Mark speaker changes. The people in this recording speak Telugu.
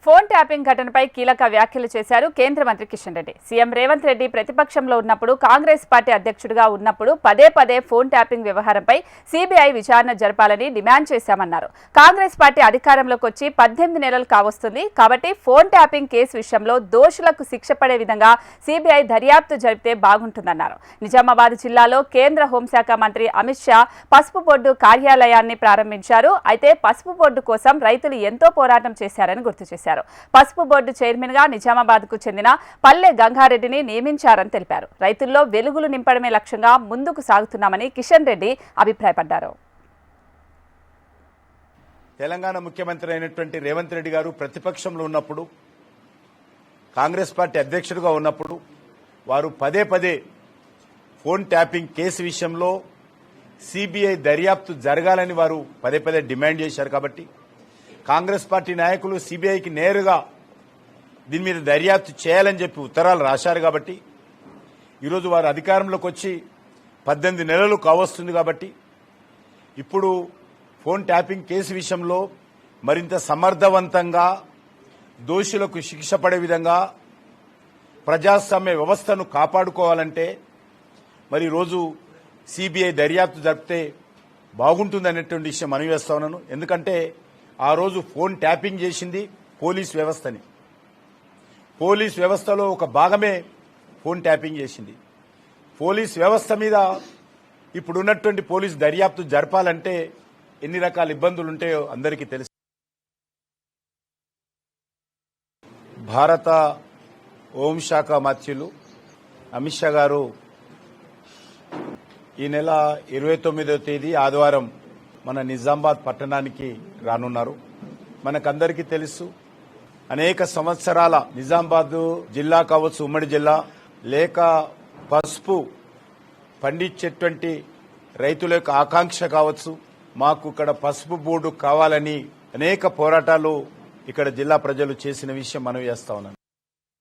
Speaker 1: ఫోన్ ట్యాపింగ్ ఘటనపై కీలక వ్యాఖ్యలు చేశారు కేంద్ర మంత్రి కిషన్ రెడ్డి. సీఎం రేవంత్ రెడ్డి ప్రతిపక్షంలో ఉన్నప్పుడు, కాంగ్రెస్ పార్టీ అధ్యక్షుడిగా ఉన్నప్పుడు పదే పదే ఫోన్ ట్యాపింగ్ వ్యవహారంపై సీబీఐ విచారణ జరపాలని డిమాండ్ చేశామన్నారు. కాంగ్రెస్ పార్టీ అధికారంలోకి వచ్చి 18 నెలలు కావస్తుంది కాబట్టి ఫోన్ ట్యాపింగ్ కేసు విషయంలో దోషులకు శిక్ష పడే విధంగా సీబీఐ దర్యాప్తు జరిపితే బాగుంటుందన్నారు. నిజామాబాద్ జిల్లాలో కేంద్ర హోంశాఖ మంత్రి అమిత్ షా పసుపు బోర్డు కార్యాలయాన్ని ప్రారంభించారు. అయితే పసుపు బోర్డు కోసం రైతులు ఎంతో పోరాటం చేశారని గుర్తు చేశారు. పసుపు బోర్డు చైర్మన్ గా నిజామాబాద్ కు చెందిన పల్లె గంగారెడ్డిని నియమించారని తెలిపారు. రైతుల్లో వెలుగులు నింపడమే లక్ష్యంగా ముందుకు సాగుతున్నామని కిషన్ రెడ్డి అభిప్రాయపడ్డారు.
Speaker 2: తెలంగాణ ముఖ్యమంత్రి అయినటువంటి రేవంత్ రెడ్డి గారు ప్రతిపక్షంలో ఉన్నప్పుడు, కాంగ్రెస్ పార్టీ అధ్యక్షుడిగా ఉన్నప్పుడు వారు పదే పదే ఫోన్ ట్యాపింగ్ కేసు విషయంలో సిబిఐ దర్యాప్తు జరగాలని వారు పదే పదే డిమాండ్ చేశారు. కాబట్టి కాంగ్రెస్ పార్టీ నాయకులు సిబిఐకి నేరుగా దీని మీద దర్యాప్తు చేయాలని చెప్పి ఉత్తరాలు రాశారు. కాబట్టి ఈరోజు వారు అధికారంలోకి వచ్చి 18 నెలలు కావస్తుంది. కాబట్టి ఇప్పుడు ఫోన్ ట్యాపింగ్ కేసు విషయంలో మరింత సమర్థవంతంగా దోషులకు శిక్ష పడే విధంగా ప్రజాస్వామ్య వ్యవస్థను కాపాడుకోవాలంటే మరి ఈరోజు సిబిఐ దర్యాప్తు జరిపితే బాగుంటుందనేటువంటి విషయం మనవి చేస్తా ఉన్నాను. ఎందుకంటే ఆ రోజు ఫోన్ ట్యాపింగ్ చేసింది పోలీస్ వ్యవస్థని. పోలీస్ వ్యవస్థలో ఒక భాగమే ఫోన్ ట్యాపింగ్ చేసింది. పోలీస్ వ్యవస్థ మీద ఇప్పుడున్నటువంటి పోలీస్ దర్యాప్తు జరపాలంటే ఎన్ని రకాల ఇబ్బందులు ఉంటాయో అందరికీ తెలుసు. భారత హోంశాఖ మంత్రులు అమిత్ షా గారు ఈ నెల 29వ తేదీ ఆదివారం మన నిజామాబాద్ పట్టణానికి రానున్నారు. మనకందరికీ తెలుసు, అనేక సంవత్సరాల నిజామాబాద్ జిల్లా కావచ్చు, ఉమ్మడి జిల్లా లేక పసుపు పండించేటువంటి రైతుల యొక్క ఆకాంక్ష కావచ్చు, మాకు ఇక్కడ పసుపు బోర్డు కావాలని అనేక పోరాటాలు ఇక్కడ జిల్లా ప్రజలు చేసిన విషయం మనవి చేస్తా ఉన్నాను.